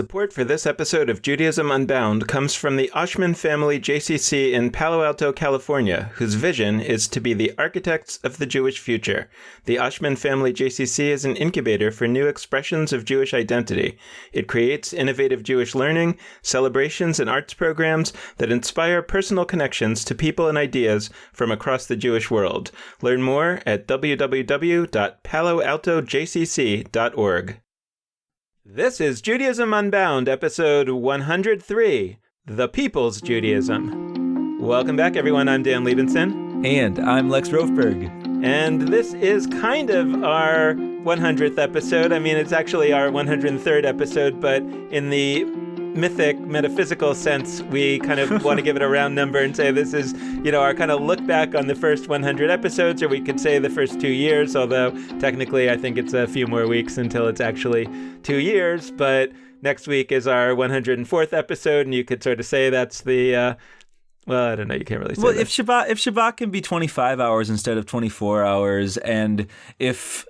Support for this episode of Judaism Unbound comes from the Oshman Family JCC in Palo Alto, California, whose vision is to be the architects of the Jewish future. The Oshman Family JCC is an incubator for new expressions of Jewish identity. It creates innovative Jewish learning, celebrations, and arts programs that inspire personal connections to people and ideas from across the Jewish world. Learn more at www.paloaltojcc.org. This is Judaism Unbound, episode 103, The People's Judaism. Welcome back, everyone. I'm Dan Liebenson. And I'm Lex Rofberg. And this is kind of our 100th episode. I mean, it's actually our 103rd episode, but in the mythic, metaphysical sense, we kind of want to give it a round number and say this is, our kind of look back on the first 100 episodes, or we could say the first 2 years, although technically I think it's a few more weeks until it's actually 2 years. But next week is our 104th episode, and you could sort of say that's the... well, I don't know. You can't really say that. If Shabbat can be 25 hours instead of 24 hours, and if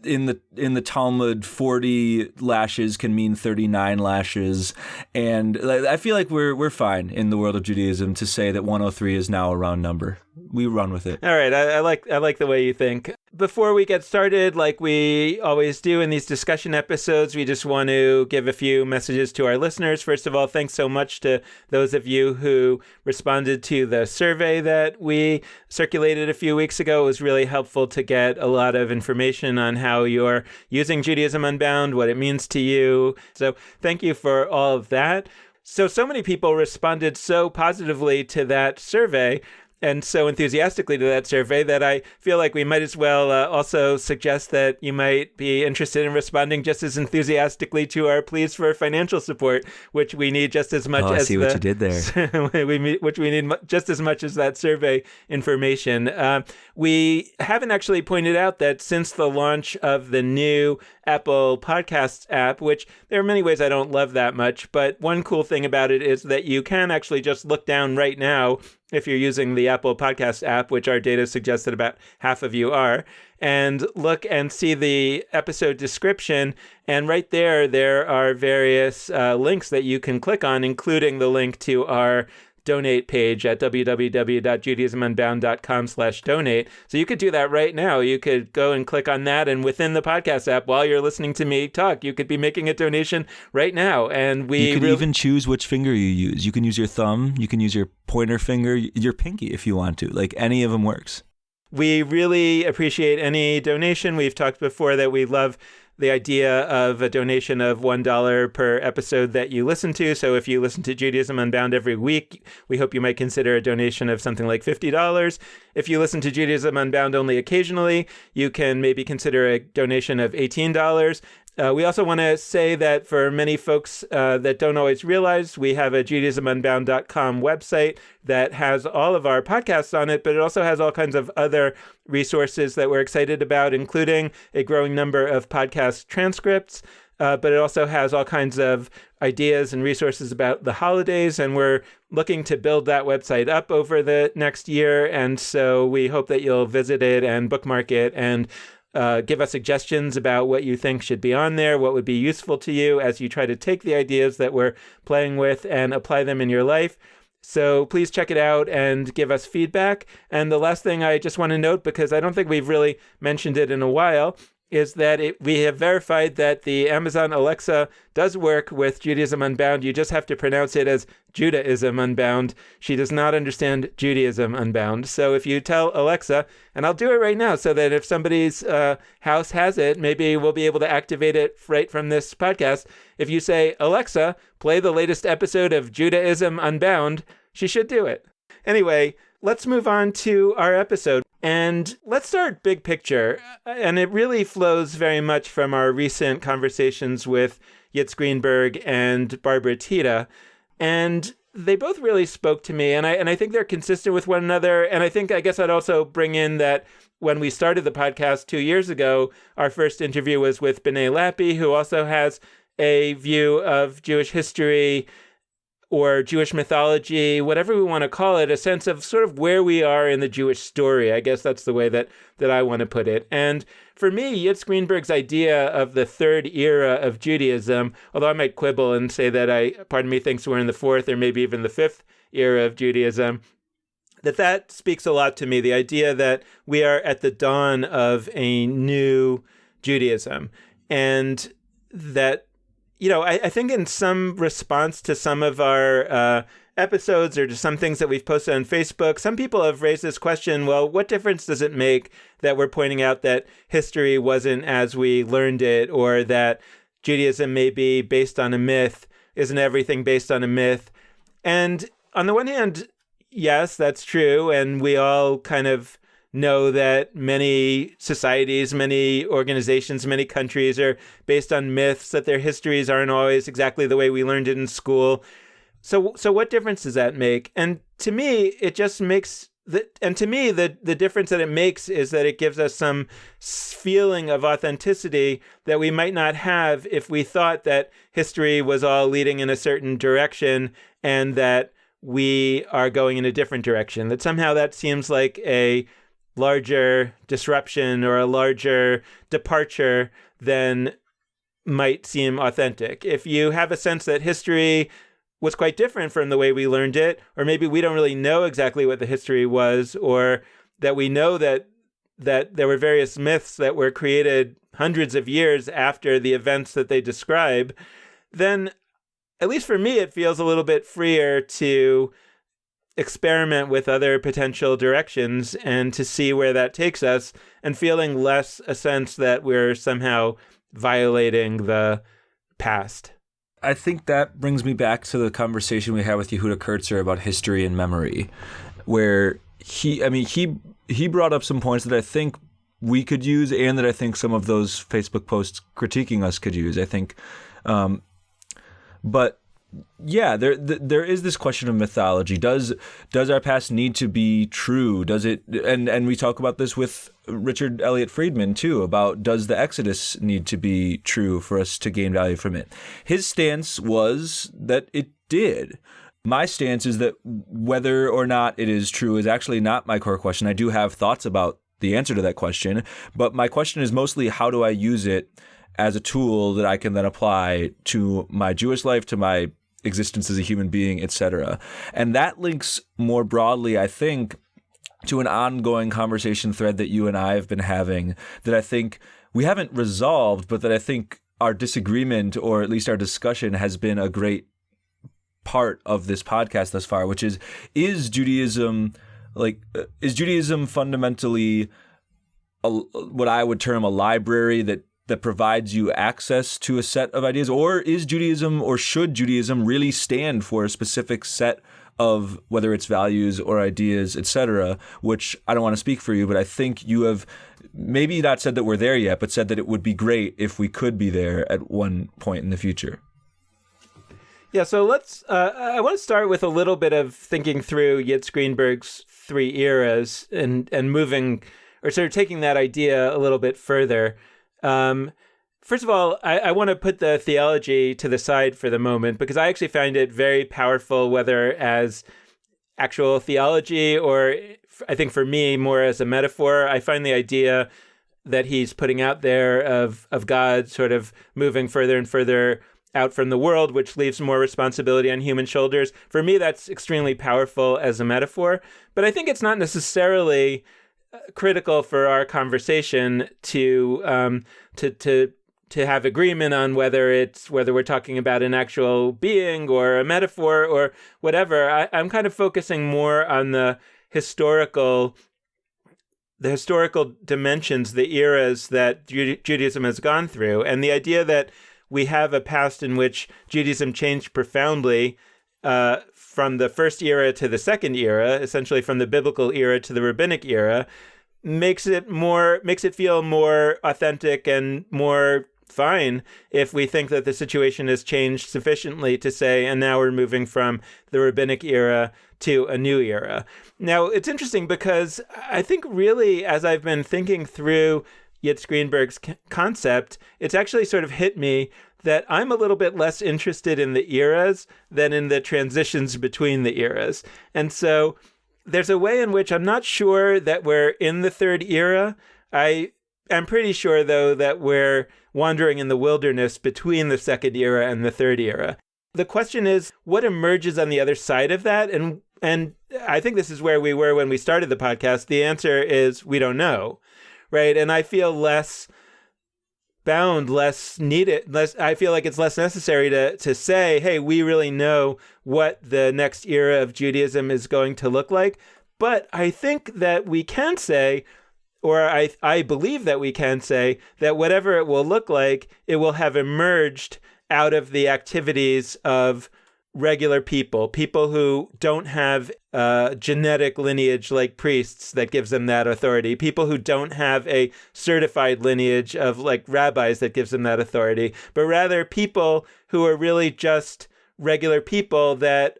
in the Talmud 40 lashes can mean 39 lashes, and I feel like we're fine in the world of Judaism to say that 103 is now a round number. We run with it. All right. I like the way you think. Before we get started, like we always do in these discussion episodes, we just want to give a few messages to our listeners. First of all, thanks so much to those of you who responded to the survey that we circulated a few weeks ago. It was really helpful to get a lot of information on how you're using Judaism Unbound, what it means to you. So thank you for all of that. So many people responded so positively to that survey and so enthusiastically to that survey that I feel like we might as well also suggest that you might be interested in responding just as enthusiastically to our pleas for financial support, which we need just as much as I see what you did there. which we need just as much as that survey information. We haven't actually pointed out that since the launch of the new Apple Podcasts app, which there are many ways I don't love that much, but one cool thing about it is that you can actually just look down right now if you're using the Apple Podcast app, which our data suggests that about half of you are, and look and see the episode description. And right there are various links that you can click on, including the link to our donate page at www.judaismunbound.com/donate. So you could do that right now. You could go and click on that, and within the podcast app, while you're listening to me talk, you could be making a donation right now. And you could even choose which finger you use. You can use your thumb, you can use your pointer finger, your pinky if you want to. Like, any of them works. We really appreciate any donation. We've talked before that we love the idea of a donation of $1 per episode that you listen to. So if you listen to Judaism Unbound every week, we hope you might consider a donation of something like $50. If you listen to Judaism Unbound only occasionally, you can maybe consider a donation of $18. We also want to say that for many folks that don't always realize, we have a JudaismUnbound.com website that has all of our podcasts on it, but it also has all kinds of other resources that we're excited about, including a growing number of podcast transcripts. But it also has all kinds of ideas and resources about the holidays, and we're looking to build that website up over the next year. And so we hope that you'll visit it and bookmark it and give us suggestions about what you think should be on there, what would be useful to you as you try to take the ideas that we're playing with and apply them in your life. So please check it out and give us feedback. And the last thing I just want to note, because I don't think we've really mentioned it in a while, is that we have verified that the Amazon Alexa does work with Judaism Unbound. You just have to pronounce it as Judaism Unbound. She does not understand Judaism Unbound. So if you tell Alexa, and I'll do it right now so that if somebody's house has it, maybe we'll be able to activate it right from this podcast. If you say, Alexa, play the latest episode of Judaism Unbound, she should do it. Anyway, let's move on to our episode. And let's start big picture. And it really flows very much from our recent conversations with Yitz Greenberg and Barbara Tita. And they both really spoke to me. And I think they're consistent with one another. And I guess I'd also bring in that when we started the podcast 2 years ago, our first interview was with B'nai Lappi, who also has a view of Jewish history or Jewish mythology, whatever we want to call it, a sense of sort of where we are in the Jewish story. I guess that's the way that I want to put it. And for me, Yitzhak Greenberg's idea of the third era of Judaism, although I might quibble and say that part of me thinks we're in the fourth or maybe even the fifth era of Judaism, that speaks a lot to me, the idea that we are at the dawn of a new Judaism. And that, I think in some response to some of our episodes or to some things that we've posted on Facebook, some people have raised this question, well, what difference does it make that we're pointing out that history wasn't as we learned it, or that Judaism may be based on a myth? Isn't everything based on a myth? And on the one hand, yes, that's true. And we all kind of know that many societies, many organizations, many countries are based on myths, that their histories aren't always exactly the way we learned it in school. So what difference does that make? And to me, it just makes the difference that it makes is that it gives us some feeling of authenticity that we might not have if we thought that history was all leading in a certain direction and that we are going in a different direction, that somehow that seems like a larger disruption or a larger departure than might seem authentic. If you have a sense that history was quite different from the way we learned it, or maybe we don't really know exactly what the history was, or that we know that there were various myths that were created hundreds of years after the events that they describe, then at least for me, it feels a little bit freer to experiment with other potential directions and to see where that takes us, and feeling less a sense that we're somehow violating the past. I think that brings me back to the conversation we had with Yehuda Kurtzer about history and memory, where he brought up some points that I think we could use and that I think some of those Facebook posts critiquing us could use. I think, but yeah, there is this question of mythology. Does our past need to be true? Does it? And we talk about this with Richard Elliott Friedman too, about does the Exodus need to be true for us to gain value from it? His stance was that it did. My stance is that whether or not it is true is actually not my core question. I do have thoughts about the answer to that question, but my question is mostly how do I use it as a tool that I can then apply to my Jewish life, to my existence as a human being, etc. And that links more broadly, I think, to an ongoing conversation thread that you and I have been having that I think we haven't resolved, but that I think our disagreement, or at least our discussion, has been a great part of this podcast thus far, which is Judaism fundamentally what I would term a library that provides you access to a set of ideas? Or is Judaism, or should Judaism really stand for a specific set of, whether it's values or ideas, etc., which I don't want to speak for you, but I think you have maybe not said that we're there yet, but said that it would be great if we could be there at one point in the future. Yeah, so let's, I want to start with a little bit of thinking through Yitzhak Greenberg's three eras and moving, or sort of taking that idea a little bit further. First of all, I want to put the theology to the side for the moment, because I actually find it very powerful, whether as actual theology or I think for me more as a metaphor. I find the idea that he's putting out there of God sort of moving further and further out from the world, which leaves more responsibility on human shoulders. For me, that's extremely powerful as a metaphor, but I think it's not necessarily critical for our conversation to have agreement on whether we're talking about an actual being or a metaphor or whatever. I'm kind of focusing more on the historical dimensions, the eras that Judaism has gone through, and the idea that we have a past in which Judaism changed profoundly from the first era to the second era, essentially from the biblical era to the rabbinic era, makes it feel more authentic and more fine if we think that the situation has changed sufficiently to say, and now we're moving from the rabbinic era to a new era. Now, it's interesting because I think really, as I've been thinking through Yitzhak Greenberg's concept, it's actually sort of hit me that I'm a little bit less interested in the eras than in the transitions between the eras. And so there's a way in which I'm not sure that we're in the third era. I am pretty sure, though, that we're wandering in the wilderness between the second era and the third era. The question is, what emerges on the other side of that? And I think this is where we were when we started the podcast. The answer is we don't know, right? And I feel less bound, less needed, I feel like it's less necessary to say, hey, we really know what the next era of Judaism is going to look like. But I think that we can say, or I believe that we can say, that whatever it will look like, it will have emerged out of the activities of regular people who don't have genetic lineage like priests that gives them that authority, people who don't have a certified lineage of like rabbis that gives them that authority, but rather people who are really just regular people that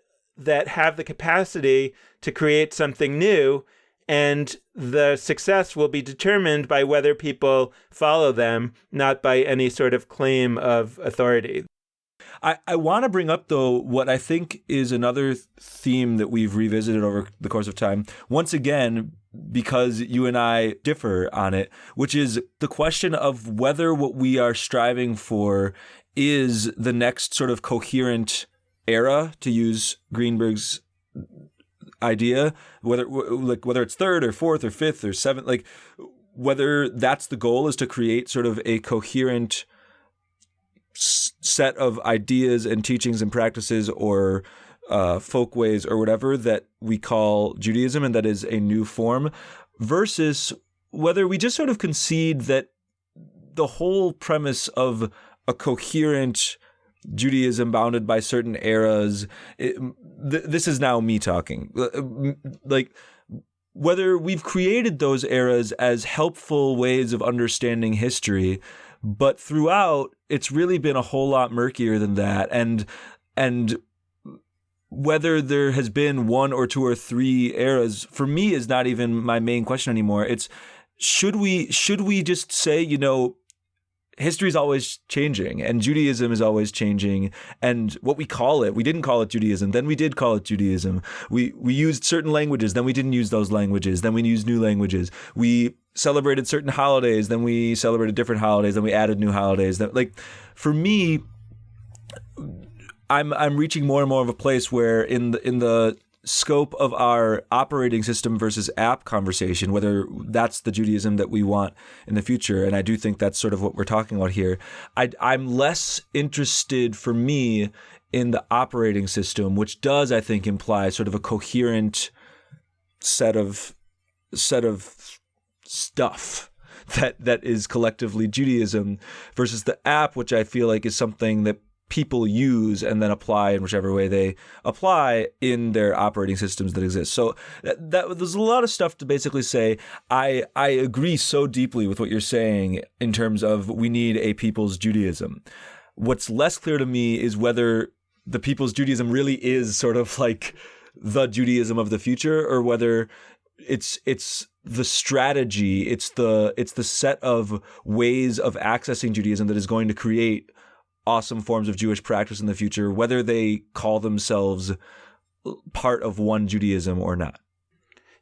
have the capacity to create something new, and the success will be determined by whether people follow them, not by any sort of claim of authority. I want to bring up, though, what I think is another theme that we've revisited over the course of time, once again, because you and I differ on it, which is the question of whether what we are striving for is the next sort of coherent era, to use Greenberg's idea, whether it's third or fourth or fifth or seventh, like whether that's the goal, is to create sort of a coherent set of ideas and teachings and practices or folkways or whatever that we call Judaism, and that is a new form, versus whether we just sort of concede that the whole premise of a coherent Judaism bounded by certain eras, this is now me talking, like whether we've created those eras as helpful ways of understanding history, but throughout, it's really been a whole lot murkier than that. And whether there has been one or two or three eras, for me, is not even my main question anymore. It's should we just say, history is always changing and Judaism is always changing, and what we call it, we didn't call it Judaism, then we did call it Judaism. We used certain languages, then we didn't use those languages, then we used new languages. We celebrated certain holidays, then we celebrated different holidays, then we added new holidays. That, like, for me, I'm reaching more and more of a place where in the scope of our operating system versus app conversation, whether that's the Judaism that we want in the future, and I do think that's sort of what we're talking about here, I'm less interested, for me, in the operating system, which does, I think, imply sort of a coherent set of stuff that is collectively Judaism, versus the app, which I feel like is something that people use and then apply in whichever way they apply in their operating systems that exist. So that there's a lot of stuff to basically say. I agree so deeply with what you're saying in terms of we need a people's Judaism. What's less clear to me is whether the people's Judaism really is sort of like the Judaism of the future, or whether it's the strategy, it's the set of ways of accessing Judaism that is going to create awesome forms of Jewish practice in the future, whether they call themselves part of one Judaism or not.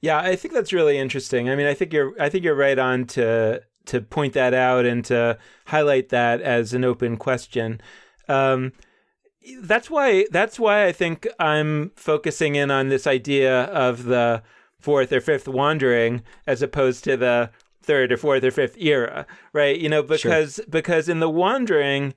Yeah, I think that's really interesting. I mean, I think you're right on to point that out and to highlight that as an open question. That's why I think I'm focusing in on this idea of the fourth or fifth wandering as opposed to the third or fourth or fifth era, right? Because in the wandering,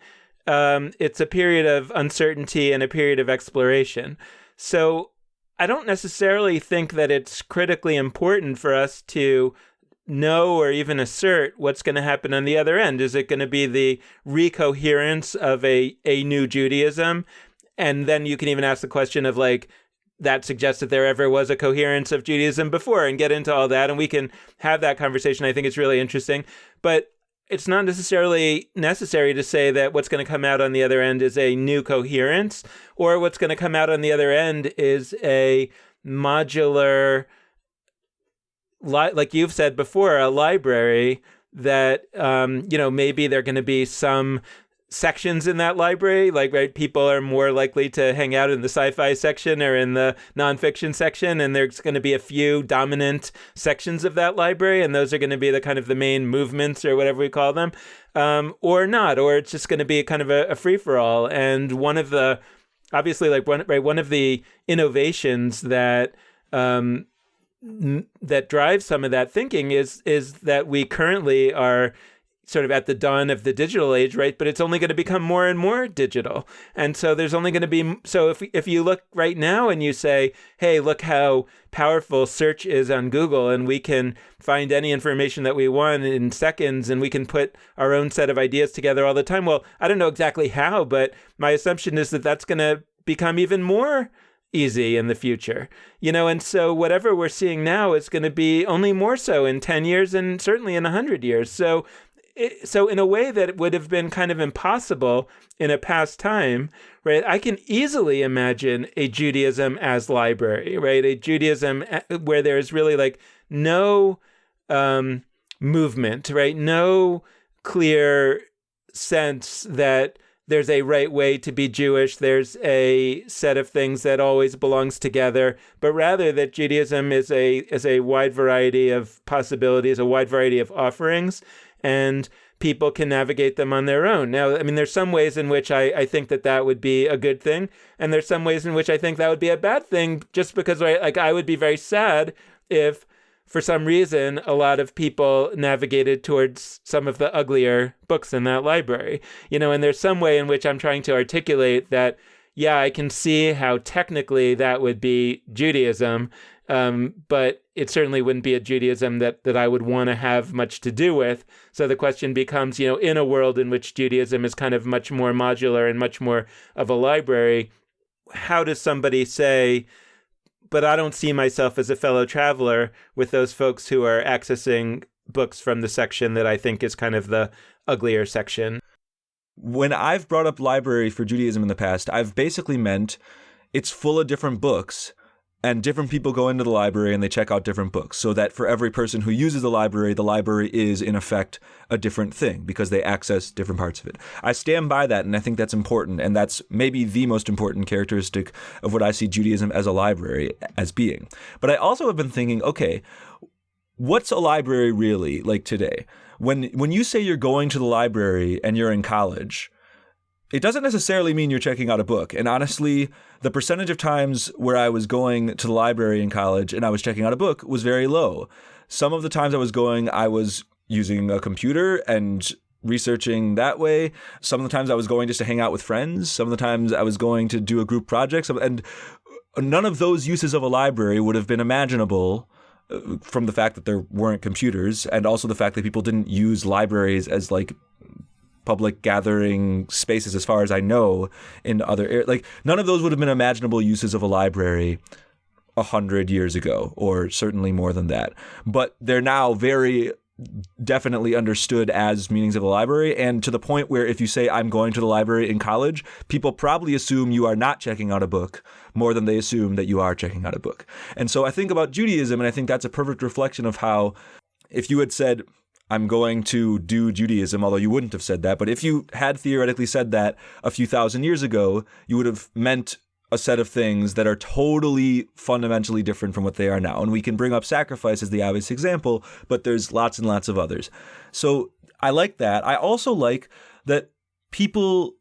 it's a period of uncertainty and a period of exploration. So I don't necessarily think that it's critically important for us to know or even assert what's going to happen on the other end. Is it going to be the recoherence of a new Judaism? And then you can even ask the question of, like, that suggests that there ever was a coherence of Judaism before, and get into all that. And we can have that conversation. I think it's really interesting. But it's not necessarily necessary to say that what's going to come out on the other end is a new coherence, or what's going to come out on the other end is a modular, like you've said before, a library that, maybe there are going to be some sections in that library. Like, right, people are more likely to hang out in the sci-fi section or in the nonfiction section, and there's going to be a few dominant sections of that library, and those are going to be the kind of the main movements or whatever we call them, or not, or it's just going to be kind of a free-for-all. And one of the, obviously, like one of the innovations that that drives some of that thinking is that we currently are sort of at the dawn of the digital age, right? But it's only going to become more and more digital. And so there's only going to be, so if you look right now and you say, hey, look how powerful search is on Google, and we can find any information that we want in seconds, and we can put our own set of ideas together all the time. Well, I don't know exactly how, but my assumption is that that's going to become even more easy in the future, and so whatever we're seeing now is going to be only more so in 10 years and certainly in 100 years. So in a way that it would have been kind of impossible in a past time, right? I can easily imagine a Judaism as library, right? A Judaism where there's really like no movement, right? No clear sense that there's a right way to be Jewish. There's a set of things that always belongs together, but rather that Judaism is a wide variety of possibilities, a wide variety of offerings, and people can navigate them on their own. Now, I mean, there's some ways in which I think that would be a good thing, and there's some ways in which I think that would be a bad thing, just because I would be very sad if, for some reason, a lot of people navigated towards some of the uglier books in that library. And there's some way in which I'm trying to articulate that, yeah, I can see how technically that would be Judaism, but it certainly wouldn't be a Judaism that I would want to have much to do with. So the question becomes, in a world in which Judaism is kind of much more modular and much more of a library, how does somebody say, but I don't see myself as a fellow traveler with those folks who are accessing books from the section that I think is kind of the uglier section? When I've brought up library for Judaism in the past, I've basically meant it's full of different books, and different people go into the library and they check out different books, so that for every person who uses the library is, in effect, a different thing because they access different parts of it. I stand by that, and I think that's important, and that's maybe the most important characteristic of what I see Judaism as a library as being. But I also have been thinking, okay, what's a library really like today? When you say you're going to the library and you're in college, it doesn't necessarily mean you're checking out a book. And honestly, the percentage of times where I was going to the library in college and I was checking out a book was very low. Some of the times I was going, I was using a computer and researching that way. Some of the times I was going just to hang out with friends. Some of the times I was going to do a group project. And none of those uses of a library would have been imaginable from the fact that there weren't computers, and also the fact that people didn't use libraries as like public gathering spaces, as far as I know, in other areas. Like, none of those would have been imaginable uses of a library 100 years ago, or certainly more than that. But they're now very definitely understood as meanings of a library, and to the point where if you say, I'm going to the library in college, people probably assume you are not checking out a book more than they assume that you are checking out a book. And so I think about Judaism, and I think that's a perfect reflection of how, if you had said, I'm going to do Judaism, although you wouldn't have said that, but if you had theoretically said that a few thousand years ago, you would have meant a set of things that are totally fundamentally different from what they are now. And we can bring up sacrifice as the obvious example, but there's lots and lots of others. So I like that. I also like that people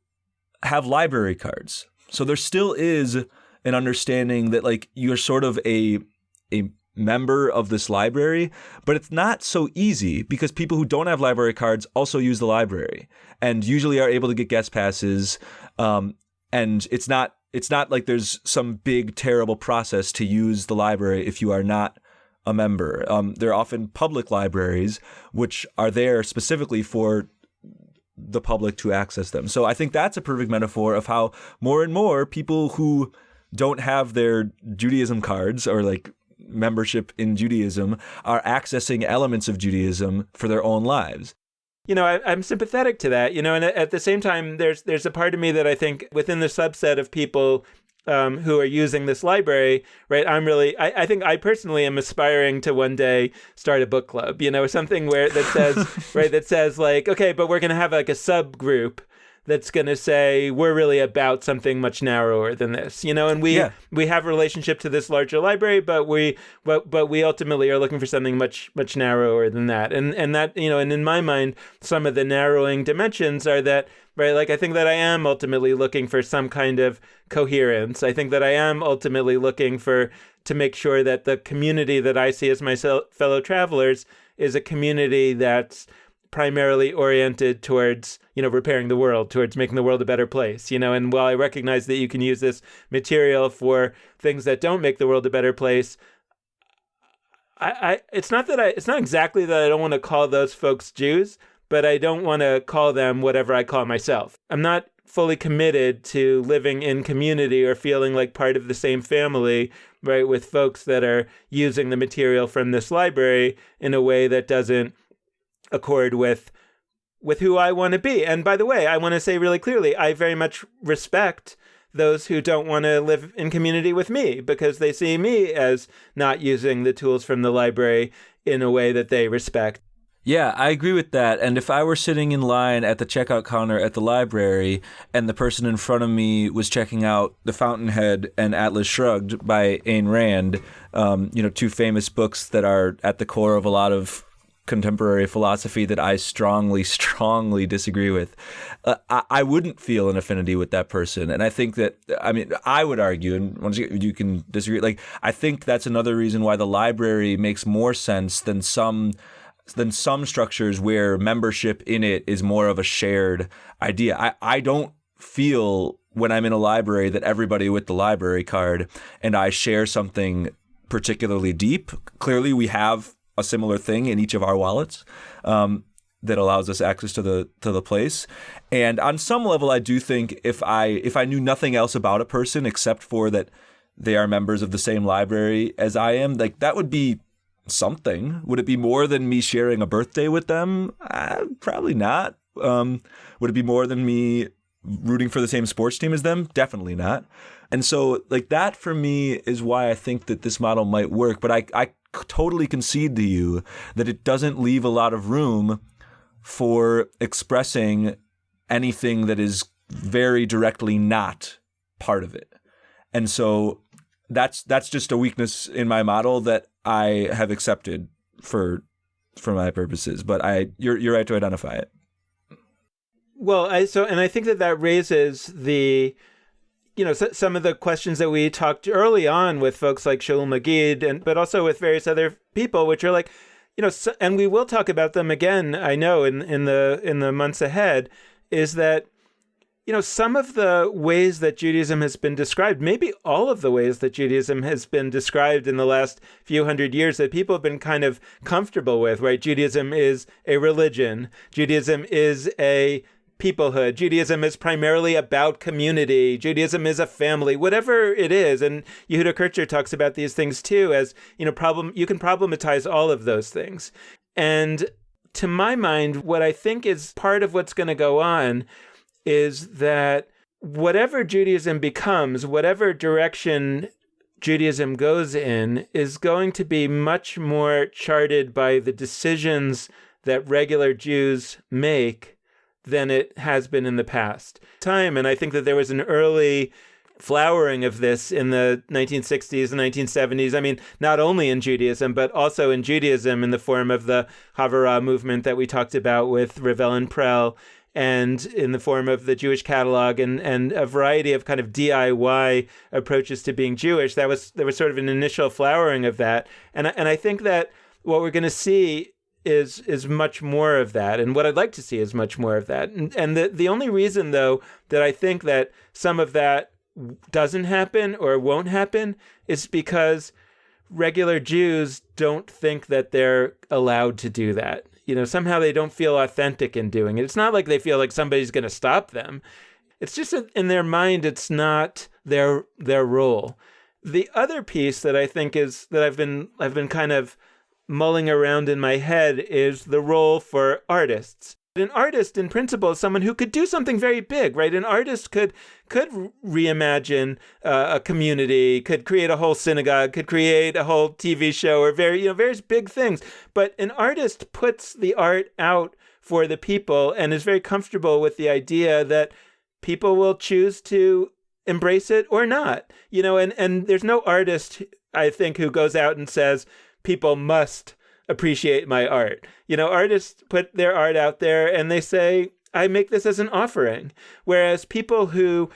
have library cards. So there still is an understanding that like you're sort of a member of this library, but it's not so easy because people who don't have library cards also use the library and usually are able to get guest passes. And it's not like there's some big, terrible process to use the library if you are not a member. There are often public libraries which are there specifically for the public to access them. So I think that's a perfect metaphor of how more and more people who don't have their Judaism cards or like membership in Judaism are accessing elements of Judaism for their own lives. I'm sympathetic to that, and at the same time, there's a part of me that I think within the subset of people who are using this library, right, I think I personally am aspiring to one day start a book club, something where that says, right, that says like, okay, but we're going to have like a subgroup that's going to say we're really about something much narrower than this, and we have a relationship to this larger library, but we ultimately are looking for something much narrower than that, and that, and in my mind, some of the narrowing dimensions are that, right, like I think that I am ultimately looking for some kind of coherence. I think that I am ultimately looking to make sure that the community that I see as my fellow travelers is a community that's primarily oriented towards, repairing the world, towards making the world a better place, and while I recognize that you can use this material for things that don't make the world a better place, it's not exactly that I don't want to call those folks Jews, but I don't want to call them whatever I call myself. I'm not fully committed to living in community or feeling like part of the same family, right, with folks that are using the material from this library in a way that doesn't accord with who I want to be. And by the way, I want to say really clearly, I very much respect those who don't want to live in community with me because they see me as not using the tools from the library in a way that they respect. Yeah, I agree with that. And if I were sitting in line at the checkout counter at the library and the person in front of me was checking out The Fountainhead and Atlas Shrugged by Ayn Rand, two famous books that are at the core of a lot of contemporary philosophy that I strongly, strongly disagree with, I wouldn't feel an affinity with that person. And I think that, I would argue, and once you can disagree, like, I think that's another reason why the library makes more sense than some structures where membership in it is more of a shared idea. I don't feel when I'm in a library that everybody with the library card and I share something particularly deep. Clearly, we have a similar thing in each of our wallets that allows us access to the place. And on some level, I do think if I knew nothing else about a person except for that they are members of the same library as I am, like that would be something. Would it be more than me sharing a birthday with them? Probably not. Would it be more than me rooting for the same sports team as them? Definitely not. And so like that for me is why I think that this model might work. But I totally concede to you that it doesn't leave a lot of room for expressing anything that is very directly not part of it. And so that's just a weakness in my model that I have accepted for my purposes. But you're right to identify it. Well, I think that raises the, some of the questions that we talked early on with folks like Shaul Magid, but also with various other people, which are like, and we will talk about them again, I know, in the months ahead, is that, some of the ways that Judaism has been described, maybe all of the ways that Judaism has been described in the last few hundred years that people have been kind of comfortable with, right? Judaism is a religion. Judaism is a peoplehood. Judaism is primarily about community. Judaism is a family, whatever it is. And Yehuda Kircher talks about these things too as, you can problematize all of those things. And to my mind, what I think is part of what's going to go on is that whatever Judaism becomes, whatever direction Judaism goes in, is going to be much more charted by the decisions that regular Jews make than it has been in the past. And I think that there was an early flowering of this in the 1960s and 1970s. Not only in Judaism, but also in Judaism in the form of the Havurah movement that we talked about with Revel and Prell, and in the form of the Jewish Catalog and a variety of kind of DIY approaches to being Jewish. There was sort of an initial flowering of that. And I think that what we're going to see is much more of that. And what I'd like to see is much more of that. And the only reason, though, that I think that some of that doesn't happen or won't happen is because regular Jews don't think that they're allowed to do that. Somehow they don't feel authentic in doing it. It's not like they feel like somebody's going to stop them. It's just in their mind, it's not their role. The other piece that I think is that I've been kind of mulling around in my head is the role for artists. An artist, in principle, is someone who could do something very big, right? An artist could reimagine a community, could create a whole synagogue, could create a whole TV show, or various big things. But an artist puts the art out for the people and is very comfortable with the idea that people will choose to embrace it or not. And there's no artist, I think, who goes out and says, people must appreciate my art. Artists put their art out there and they say, I make this as an offering. Whereas people who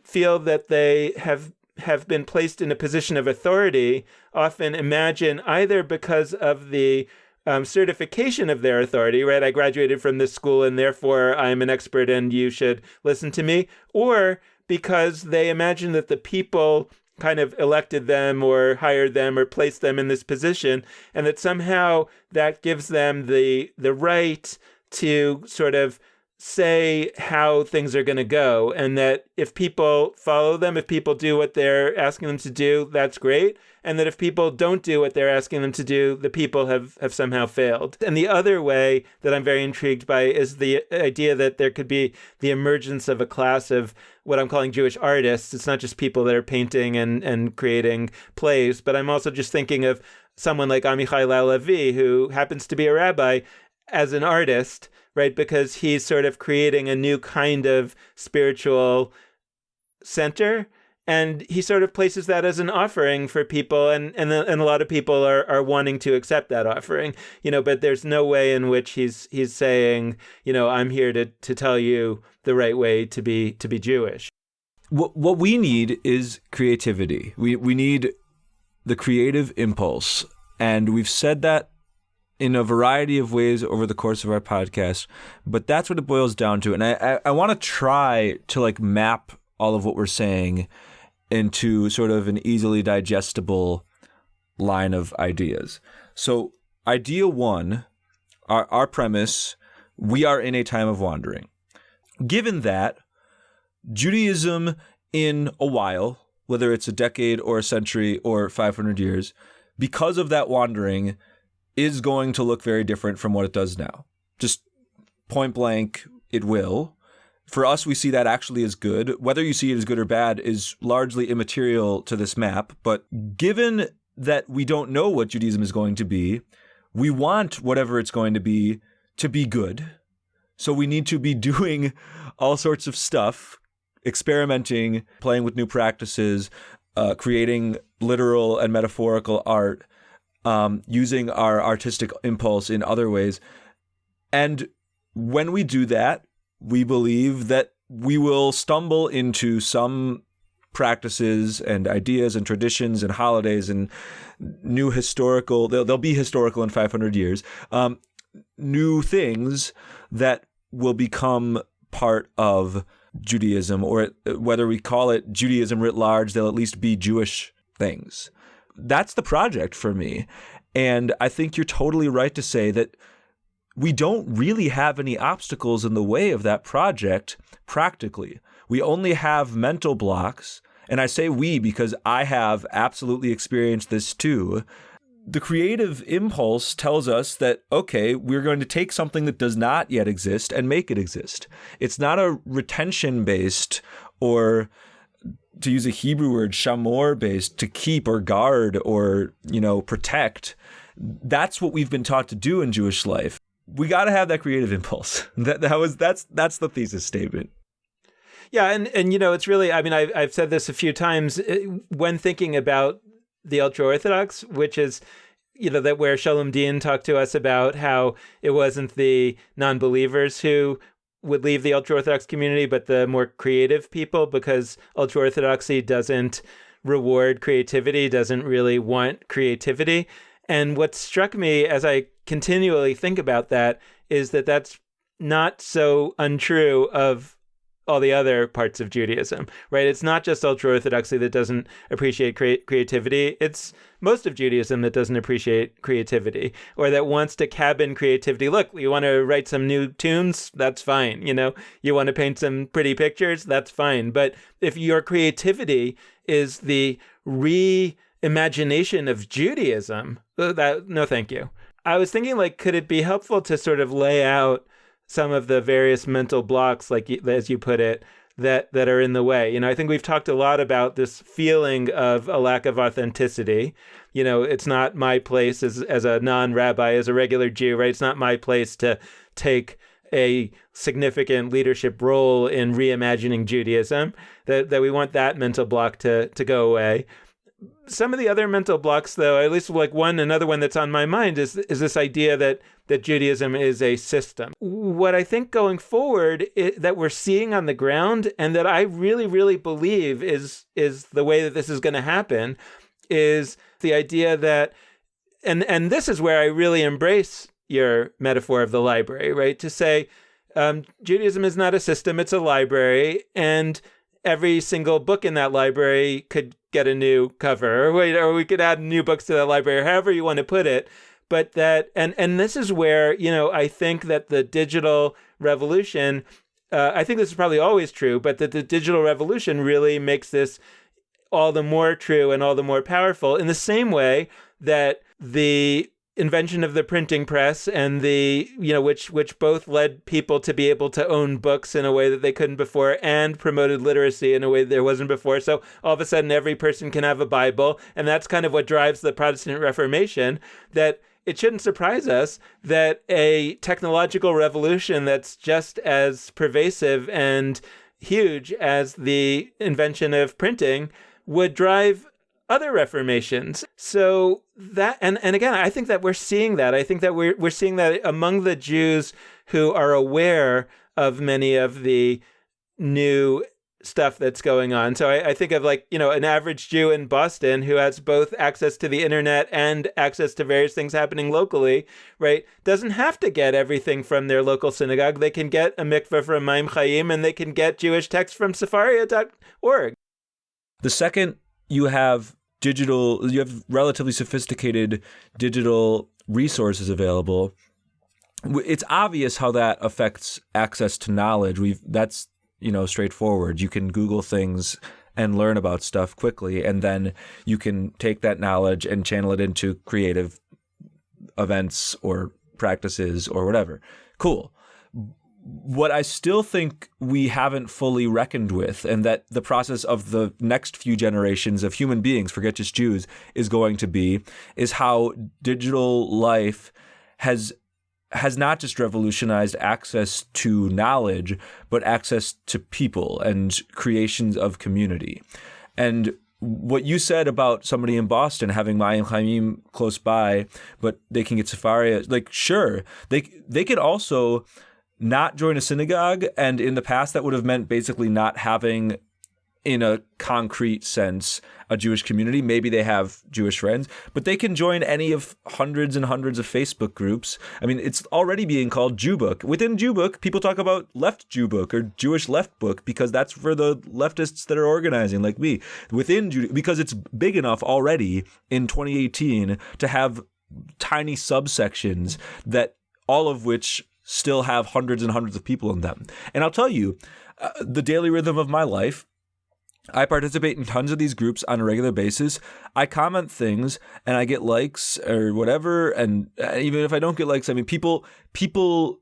feel that they have been placed in a position of authority often imagine, either because of the certification of their authority, right? I graduated from this school and therefore I'm an expert and you should listen to me, or because they imagine that the people kind of elected them or hired them or placed them in this position, and that somehow that gives them the right to sort of say how things are going to go, and that if people follow them, if people do what they're asking them to do, that's great. And that if people don't do what they're asking them to do, the people have somehow failed. And the other way that I'm very intrigued by is the idea that there could be the emergence of a class of what I'm calling Jewish artists. It's not just people that are painting and creating plays, but I'm also just thinking of someone like Amichai Lau-Levi, who happens to be a rabbi, as an artist, right? Because he's sort of creating a new kind of spiritual center. And he sort of places that as an offering for people. And a lot of people are wanting to accept that offering, but there's no way in which he's saying, I'm here to tell you the right way to be Jewish. What we need is creativity. We need the creative impulse. And we've said that in a variety of ways over the course of our podcast, but that's what it boils down to. And I want to try to map all of what we're saying into sort of an easily digestible line of ideas. So idea one, our premise, we are in a time of wandering. Given that, Judaism in a while, whether it's a decade or a century or 500 years, because of that wandering, is going to look very different from what it does now. Just point blank, it will. For us, we see that actually as good. Whether you see it as good or bad is largely immaterial to this map. But given that we don't know what Judaism is going to be, we want whatever it's going to be good. So we need to be doing all sorts of stuff, experimenting, playing with new practices, creating literal and metaphorical art, using our artistic impulse in other ways. And when we do that, we believe that we will stumble into some practices and ideas and traditions and holidays and new historical, they'll be historical in 500 years, new things that will become part of Judaism, or whether we call it Judaism writ large, they'll at least be Jewish things. That's the project for me. And I think you're totally right to say that we don't really have any obstacles in the way of that project practically. We only have mental blocks. And I say we because I have absolutely experienced this too. The creative impulse tells us that, okay, we're going to take something that does not yet exist and make it exist. It's not a retention-based, or to use a Hebrew word, shamor-based, to keep or guard or, protect. That's what we've been taught to do in Jewish life. We got to have that creative impulse. That's the thesis statement. Yeah, and it's really, I've said this a few times when thinking about the ultra-Orthodox, which is, that where Shalom Dean talked to us about how it wasn't the non-believers who would leave the ultra-Orthodox community, but the more creative people, because ultra-Orthodoxy doesn't reward creativity, doesn't really want creativity. And what struck me as I continually think about that is that that's not so untrue of all the other parts of Judaism, right? It's not just ultra-Orthodoxy that doesn't appreciate creativity. It's most of Judaism that doesn't appreciate creativity, or that wants to cabin creativity. Look, you want to write some new tunes? That's fine. You want to paint some pretty pictures? That's fine. But if your creativity is the reimagination of Judaism, no, thank you. I was thinking, could it be helpful to sort of lay out some of the various mental blocks, as you put it, that are in the way. I think we've talked a lot about this feeling of a lack of authenticity. It's not my place as a non-rabbi, as a regular Jew, right? It's not my place to take a significant leadership role in reimagining Judaism, that we want that mental block to go away. Some of the other mental blocks, though, at least like another one that's on my mind is this idea that Judaism is a system. What I think going forward that we're seeing on the ground, and that I really, really believe is the way that this is going to happen, is the idea that, and this is where I really embrace your metaphor of the library, right? To say Judaism is not a system, it's a library, and every single book in that library could get a new cover, or we could add new books to that library, or however you want to put it. But that, and this is where, I think that the digital revolution, I think this is probably always true, but that the digital revolution really makes this all the more true and all the more powerful, in the same way that the invention of the printing press and which both led people to be able to own books in a way that they couldn't before, and promoted literacy in a way that there wasn't before. So all of a sudden every person can have a Bible, and that's kind of what drives the Protestant Reformation. That it shouldn't surprise us that a technological revolution that's just as pervasive and huge as the invention of printing would drive other reformations. So that, and again, I think that we're seeing that. I think that we're seeing that among the Jews who are aware of many of the new stuff that's going on. So I think of an average Jew in Boston who has both access to the internet and access to various things happening locally, right? Doesn't have to get everything from their local synagogue. They can get a mikveh from Maim Chaim, and they can get Jewish texts from Sefaria.org. The second you have relatively sophisticated digital resources available, it's obvious how that affects access to knowledge. That's straightforward. You can Google things and learn about stuff quickly, and then you can take that knowledge and channel it into creative events or practices or whatever. Cool. What I still think we haven't fully reckoned with, and that the process of the next few generations of human beings, forget just Jews, is going to be, is how digital life has not just revolutionized access to knowledge, but access to people and creations of community. And what you said about somebody in Boston having Mayim Chaimim close by, but they can get Sefaria, sure, they could also not join a synagogue, and in the past that would have meant basically not having, in a concrete sense, a Jewish community. Maybe they have Jewish friends, but they can join any of hundreds and hundreds of Facebook groups. I mean, it's already being called Jewbook. Within Jewbook, people talk about left Jewbook or Jewish left book, because that's for the leftists that are organizing like me. Because it's big enough already in 2018 to have tiny subsections that all of which still have hundreds and hundreds of people in them. And I'll tell you, the daily rhythm of my life, I participate in tons of these groups on a regular basis. I comment things and I get likes or whatever. And even if I don't get likes, I mean, people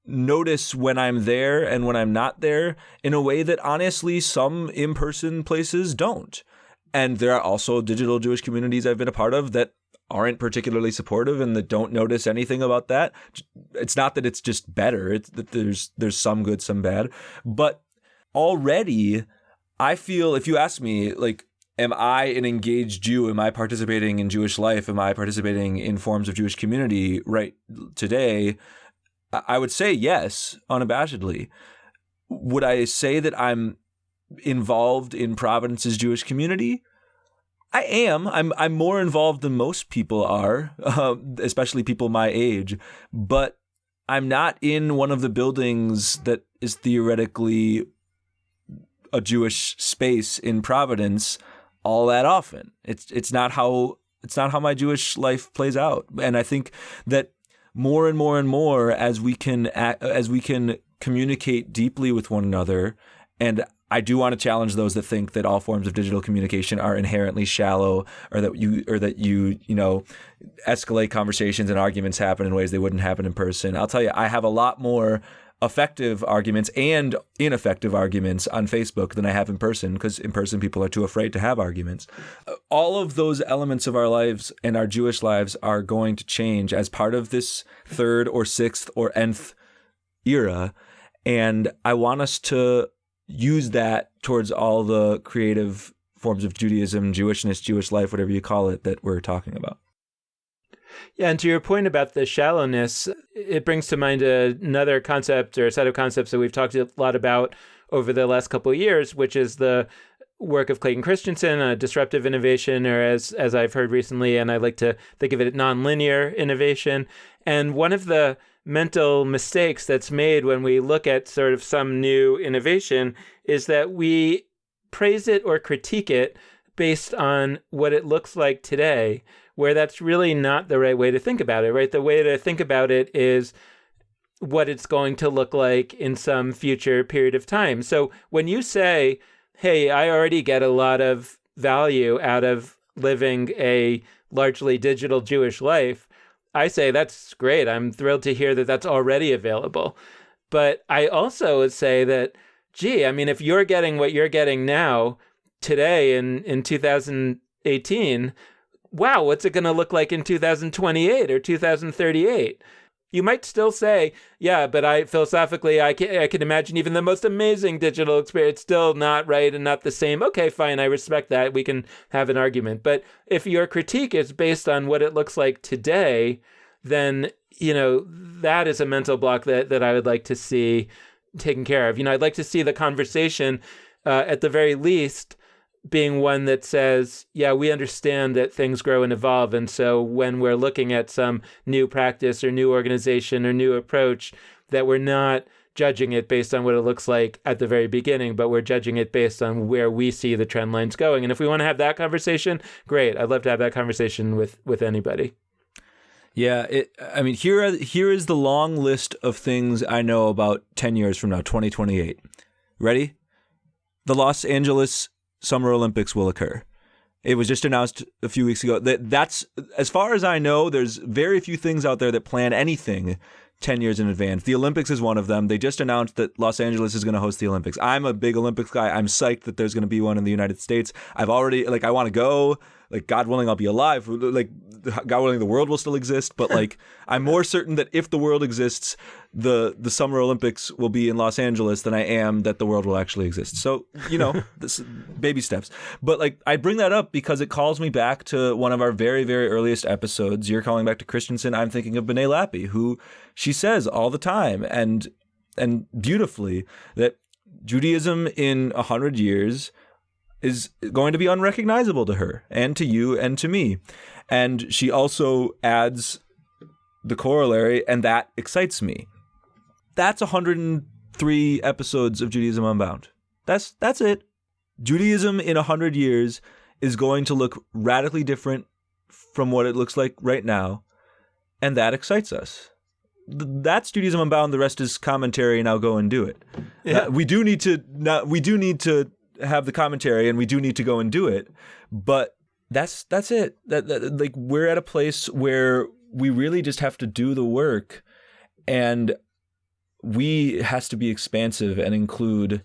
notice when I'm there and when I'm not there in a way that honestly some in-person places don't. And there are also digital Jewish communities I've been a part of that aren't particularly supportive and that don't notice anything about that. It's not that it's just better. It's that there's some good, some bad. But already, I feel, if you ask me, am I an engaged Jew? Am I participating in Jewish life? Am I participating in forms of Jewish community right today? I would say yes, unabashedly. Would I say that I'm involved in Providence's Jewish community? I am. I'm more involved than most people are, especially people my age. But I'm not in one of the buildings that is theoretically a Jewish space in Providence all that often. It's not how my Jewish life plays out. And I think that more and more and more as we can communicate deeply with one another, and I do want to challenge those that think that all forms of digital communication are inherently shallow, or that you escalate conversations and arguments happen in ways they wouldn't happen in person. I'll tell you, I have a lot more effective arguments and ineffective arguments on Facebook than I have in person, because in person people are too afraid to have arguments. All of those elements of our lives and our Jewish lives are going to change as part of this third or sixth or nth era. And I want us to use that towards all the creative forms of Judaism, Jewishness, Jewish life, whatever you call it, that we're talking about. Yeah, and to your point about the shallowness, it brings to mind another concept or a set of concepts that we've talked a lot about over the last couple of years, which is the work of Clayton Christensen, disruptive innovation, or as I've heard recently, and I like to think of it, nonlinear innovation. And one of the mental mistakes that's made when we look at sort of some new innovation is that we praise it or critique it based on what it looks like today, where that's really not the right way to think about it, right? The way to think about it is what it's going to look like in some future period of time. So when you say, hey, I already get a lot of value out of living a largely digital Jewish life, I say that's great. I'm thrilled to hear that that's already available. But I also would say that, gee, I mean, if you're getting what you're getting now, today in 2018, wow, what's it going to look like in 2028 or 2038? You might still say, yeah, but I can imagine even the most amazing digital experience still not right and not the same. Okay, fine, I respect that. We can have an argument. But if your critique is based on what it looks like today, then, that is a mental block that I would like to see taken care of. I'd like to see the conversation, at the very least, being one that says, yeah, we understand that things grow and evolve. And so when we're looking at some new practice or new organization or new approach, that we're not judging it based on what it looks like at the very beginning, but we're judging it based on where we see the trend lines going. And if we want to have that conversation, great. I'd love to have that conversation with anybody. Yeah, here is the long list of things I know about 10 years from now, 2028. Ready? The Los Angeles Summer Olympics will occur. It was just announced a few weeks ago. That's, as far as I know, there's very few things out there that plan anything 10 years in advance. The Olympics is one of them. They just announced that Los Angeles is going to host the Olympics. I'm a big Olympics guy. I'm psyched that there's going to be one in the United States. I've already, I want to go. God willing, I'll be alive. God willing, the world will still exist. But I'm more certain that if the world exists, the Summer Olympics will be in Los Angeles than I am that the world will actually exist. So, this baby steps. But I bring that up because it calls me back to one of our very, very earliest episodes. You're calling back to Christensen. I'm thinking of B'nai Lappi, who she says all the time and beautifully that Judaism in 100 years is going to be unrecognizable to her and to you and to me. And she also adds the corollary, and that excites me. That's 103 episodes of Judaism Unbound. That's it. Judaism in 100 years is going to look radically different from what it looks like right now, and that excites us. That's Judaism Unbound. The rest is commentary, and I'll go and do it. Yeah. We do need to have the commentary, and we do need to go and do it, but that's it. That we're at a place where we really just have to do the work, and we has to be expansive and include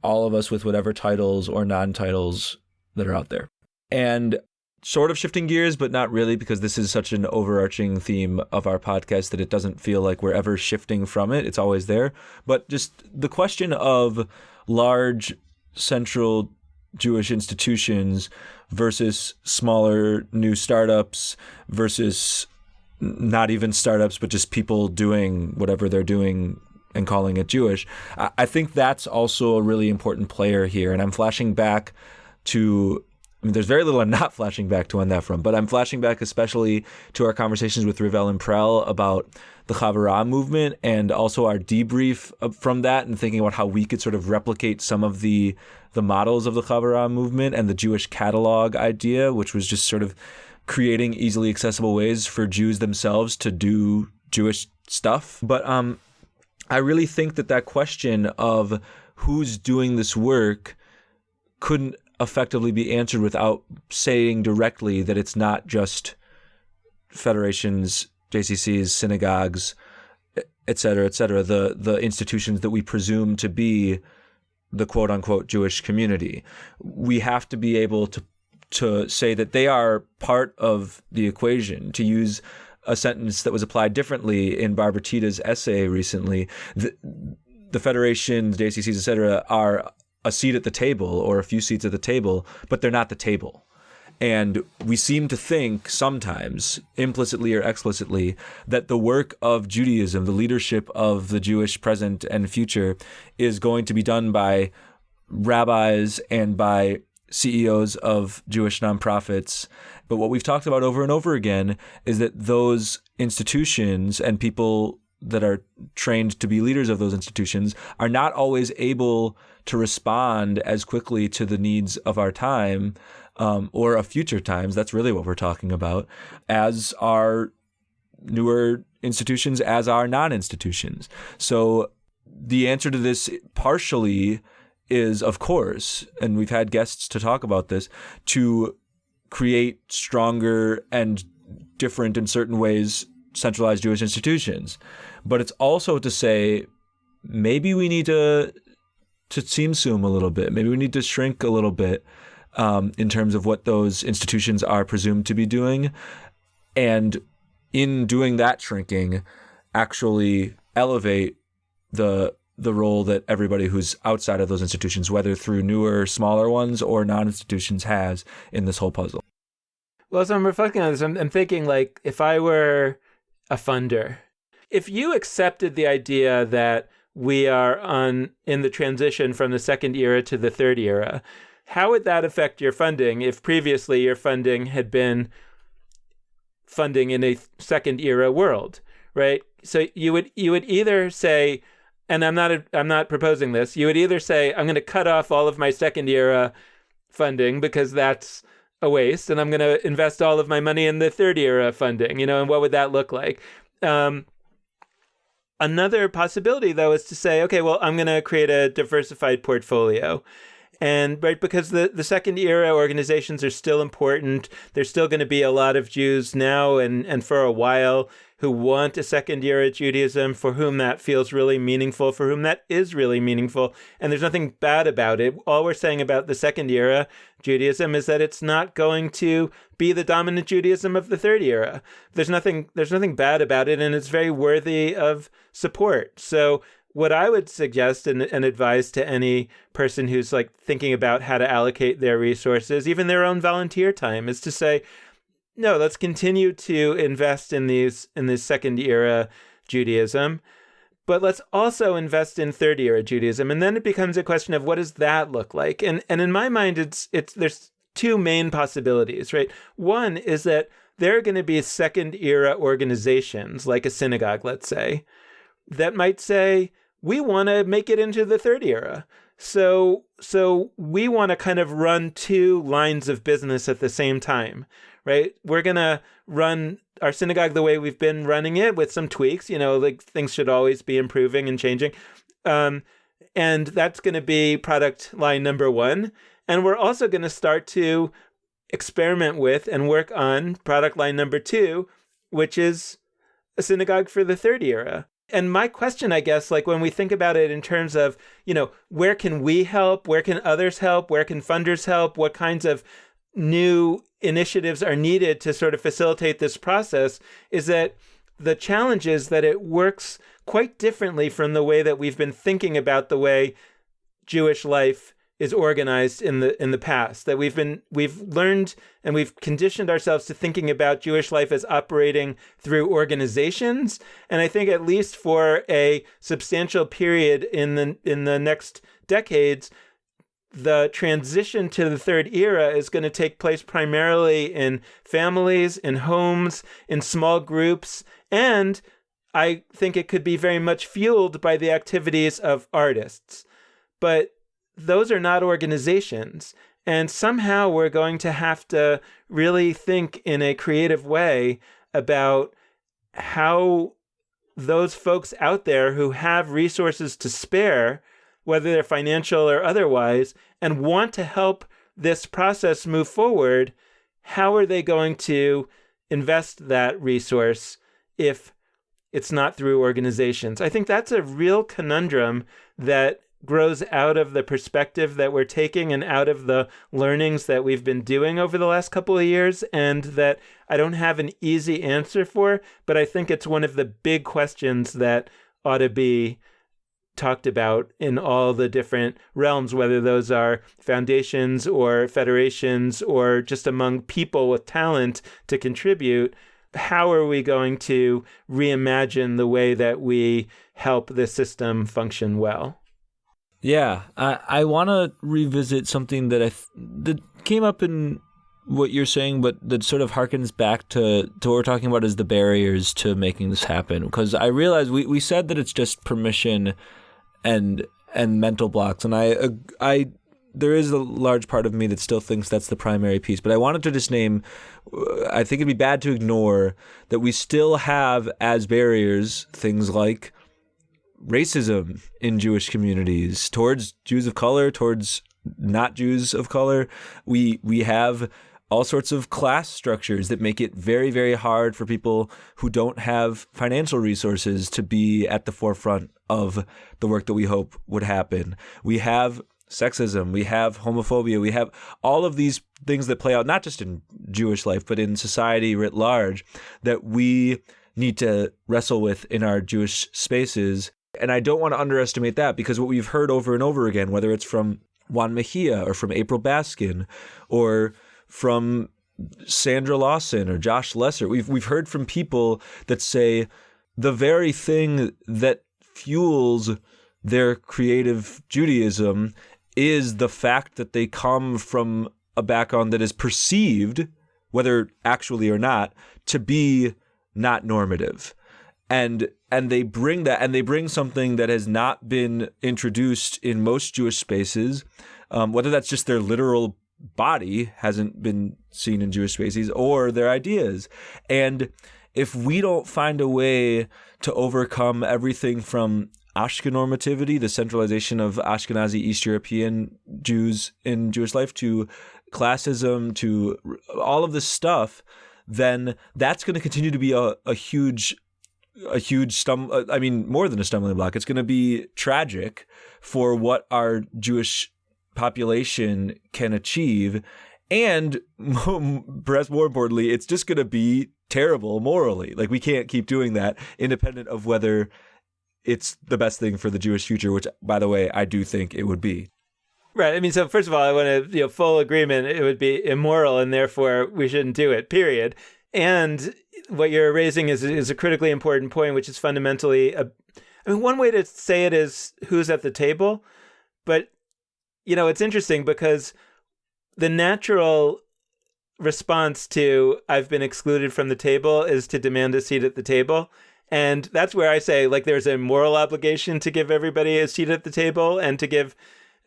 all of us with whatever titles or non-titles that are out there. And sort of shifting gears, but not really, because this is such an overarching theme of our podcast that it doesn't feel like we're ever shifting from it. It's always there. But just the question of large central Jewish institutions versus smaller new startups versus not even startups, but just people doing whatever they're doing and calling it Jewish. I think that's also a really important player here. And I'm flashing back to, there's very little I'm not flashing back to on that front, but I'm flashing back especially to our conversations with Rivel and Prell about the Chavurah movement, and also our debrief from that, and thinking about how we could sort of replicate some of the models of the Chavurah movement and the Jewish catalog idea, which was just sort of creating easily accessible ways for Jews themselves to do Jewish stuff. But I really think that question of who's doing this work couldn't effectively be answered without saying directly that it's not just federations, JCCs, synagogues, et cetera, the institutions that we presume to be the quote unquote Jewish community. We have to be able to say that they are part of the equation. To use a sentence that was applied differently in Barbara Tita's essay recently, the Federation, the JCCs, et cetera, are a seat at the table or a few seats at the table, but they're not the table. And we seem to think sometimes, implicitly or explicitly, that the work of Judaism, the leadership of the Jewish present and future, is going to be done by rabbis and by CEOs of Jewish nonprofits. But what we've talked about over and over again is that those institutions and people that are trained to be leaders of those institutions are not always able to respond as quickly to the needs of our time, or of future times. That's really what we're talking about, as are newer institutions, as are non-institutions. So the answer to this partially is, of course, and we've had guests to talk about this, to create stronger and different in certain ways centralized Jewish institutions. But it's also to say, maybe we need to tzimtzum a little bit. Maybe we need to shrink a little bit in terms of what those institutions are presumed to be doing. And in doing that shrinking, actually elevate the role that everybody who's outside of those institutions, whether through newer, smaller ones or non-institutions, has in this whole puzzle. Well, so I'm reflecting on this. I'm thinking, like, if I were a funder, if you accepted the idea that we are in the transition from the second era to the third era, how would that affect your funding if previously your funding had been funding in a second era world, right? So you would either say, and I'm not proposing this, you would either say, I'm going to cut off all of my second era funding because that's a waste, and I'm going to invest all of my money in the third era funding, and what would that look like? Another possibility, though, is to say, okay, well, I'm going to create a diversified portfolio. And right, because the second era organizations are still important. There's still going to be a lot of Jews now and for a while who want a second era Judaism, for whom that feels really meaningful, for whom that is really meaningful. And there's nothing bad about it. All we're saying about the second era Judaism is that it's not going to be the dominant Judaism of the third era. There's nothing bad about it, and it's very worthy of support. So what I would suggest and advise to any person who's like thinking about how to allocate their resources, even their own volunteer time, is to say, no, let's continue to invest in this second era Judaism, but let's also invest in third era Judaism. And then it becomes a question of what does that look like? And in my mind, there's two main possibilities, right? One is that there are going to be second era organizations, like a synagogue, let's say, that might say, we want to make it into the third era. So we want to kind of run two lines of business at the same time, right? We're going to run our synagogue the way we've been running it with some tweaks, like things should always be improving and changing. And that's going to be product line number one. And we're also going to start to experiment with and work on product line number two, which is a synagogue for the third era. And my question, I guess, like when we think about it in terms of, where can we help? Where can others help? Where can funders help? What kinds of new initiatives are needed to sort of facilitate this process? Is that the challenge is that it works quite differently from the way that we've been thinking about the way Jewish life is organized in the past, that we've learned and we've conditioned ourselves to thinking about Jewish life as operating through organizations. And I think at least for a substantial period in the next decades, the transition to the third era is going to take place primarily in families, in homes, in small groups, and I think it could be very much fueled by the activities of artists. But those are not organizations. And somehow we're going to have to really think in a creative way about how those folks out there who have resources to spare, whether they're financial or otherwise, and want to help this process move forward, how are they going to invest that resource if it's not through organizations. I think that's a real conundrum that grows out of the perspective that we're taking and out of the learnings that we've been doing over the last couple of years, and that I don't have an easy answer for, but I think it's one of the big questions that ought to be talked about in all the different realms, whether those are foundations or federations or just among people with talent to contribute. How are we going to reimagine the way that we help the system function well? Yeah, I want to revisit something that that came up in what you're saying, but that sort of harkens back to what we're talking about as the barriers to making this happen. Because I realize we said that it's just permission and mental blocks, and I there is a large part of me that still thinks that's the primary piece. But I wanted to just name, I think it'd be bad to ignore that we still have as barriers things like racism in Jewish communities towards Jews of color, towards not Jews of color. We have all sorts of class structures that make it very, very hard for people who don't have financial resources to be at the forefront of the work that we hope would happen. We have sexism, we have homophobia, we have all of these things that play out not just in Jewish life, but in society writ large, that we need to wrestle with in our Jewish spaces. And I don't want to underestimate that, because what we've heard over and over again, whether it's from Juan Mejia or from April Baskin or from Sandra Lawson or Josh Lesser, we've heard from people that say the very thing that fuels their creative Judaism is the fact that they come from a background that is perceived, whether actually or not, to be not normative. And they bring that, and they bring something that has not been introduced in most Jewish spaces, whether that's just their literal body hasn't been seen in Jewish spaces, or their ideas. And if we don't find a way to overcome everything from Ashkenormativity, the centralization of Ashkenazi East European Jews in Jewish life, to classism, to all of this stuff, then that's going to continue to be a huge more than a stumbling block. It's going to be tragic for what our Jewish population can achieve. And perhaps more importantly, it's just going to be terrible morally. Like, we can't keep doing that, independent of whether it's the best thing for the Jewish future, which, by the way, I do think it would be. Right. I mean, so first of all, I want to, full agreement, it would be immoral and therefore we shouldn't do it, period. And what you're raising is a critically important point, which is fundamentally, one way to say it is who's at the table. But, it's interesting because the natural response to I've been excluded from the table is to demand a seat at the table. And that's where I say, there's a moral obligation to give everybody a seat at the table and to give,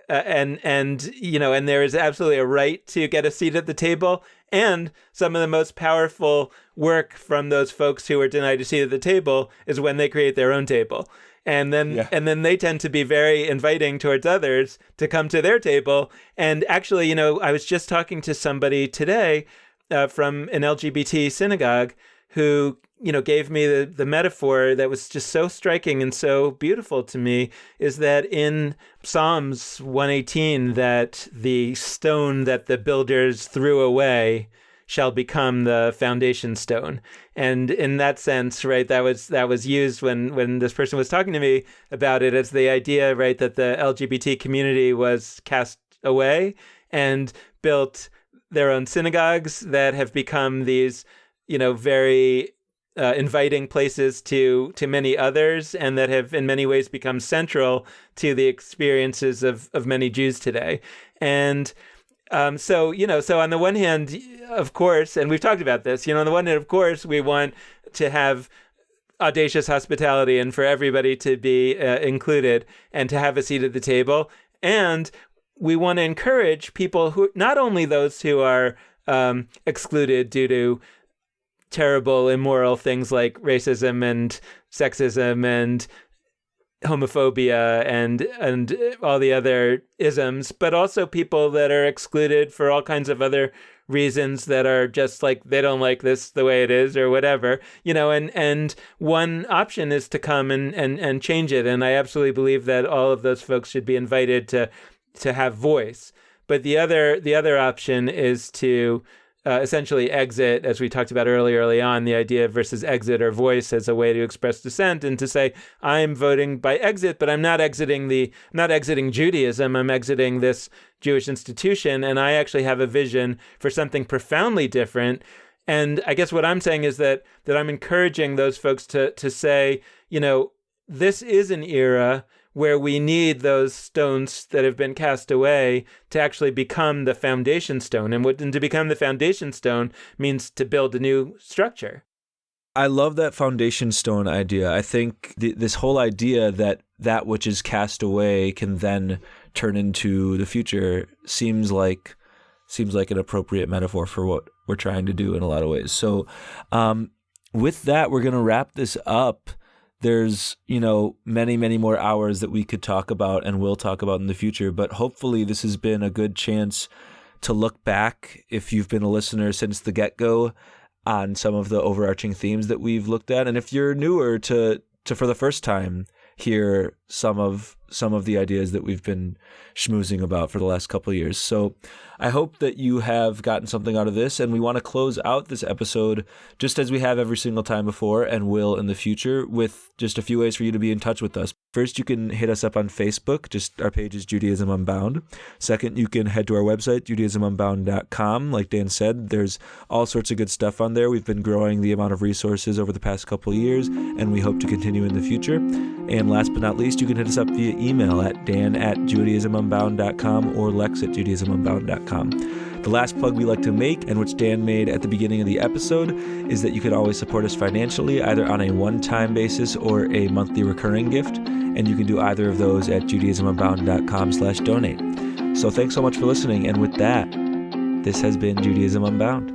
and there is absolutely a right to get a seat at the table. And some of the most powerful work from those folks who are denied a seat at the table is when they create their own table. And then they tend to be very inviting towards others to come to their table. And actually, I was just talking to somebody today from an LGBT synagogue who, gave me the metaphor that was just so striking and so beautiful to me, is that in Psalms 118, that the stone that the builders threw away shall become the foundation stone. And in that sense, right, that was used when this person was talking to me about it as the idea, right, that the LGBT community was cast away and built their own synagogues that have become these, very inviting places to many others, and that have in many ways become central to the experiences of many Jews today. And so on the one hand, of course, and we've talked about this, on the one hand, of course, we want to have audacious hospitality and for everybody to be included and to have a seat at the table. And we want to encourage people who, not only those who are excluded due to terrible, immoral things like racism and sexism and homophobia and all the other isms, but also people that are excluded for all kinds of other reasons that are just like they don't like this the way it is or whatever, and one option is to come and change it. And I absolutely believe that all of those folks should be invited to have voice. But the other option is to essentially exit, as we talked about early on, the idea versus exit or voice as a way to express dissent, and to say, I'm voting by exit, but I'm not exiting Judaism. I'm exiting this Jewish institution, and I actually have a vision for something profoundly different. And I guess what I'm saying is that I'm encouraging those folks to say, this is an era where we need those stones that have been cast away to actually become the foundation stone. And to become the foundation stone means to build a new structure. I love that foundation stone idea. I think this whole idea that which is cast away can then turn into the future seems like an appropriate metaphor for what we're trying to do in a lot of ways. So with that, we're going to wrap this up. There's, many, many more hours that we could talk about and will talk about in the future, but hopefully this has been a good chance to look back, if you've been a listener since the get-go, on some of the overarching themes that we've looked at. And if you're newer to for the first time, hear some of the ideas that we've been schmoozing about for the last couple of years. So I hope that you have gotten something out of this, and we want to close out this episode just as we have every single time before and will in the future, with just a few ways for you to be in touch with us. First, you can hit us up on Facebook. Just our page is Judaism Unbound. Second, you can head to our website, JudaismUnbound.com. Like Dan said, there's all sorts of good stuff on there. We've been growing the amount of resources over the past couple of years, and we hope to continue in the future. And last but not least, you can hit us up via email at dan@JudaismUnbound.com or lex@JudaismUnbound.com. The last plug we like to make, and which Dan made at the beginning of the episode, is that you can always support us financially, either on a one-time basis or a monthly recurring gift, and you can do either of those at JudaismUnbound.com/donate. So thanks so much for listening, and with that, this has been Judaism Unbound.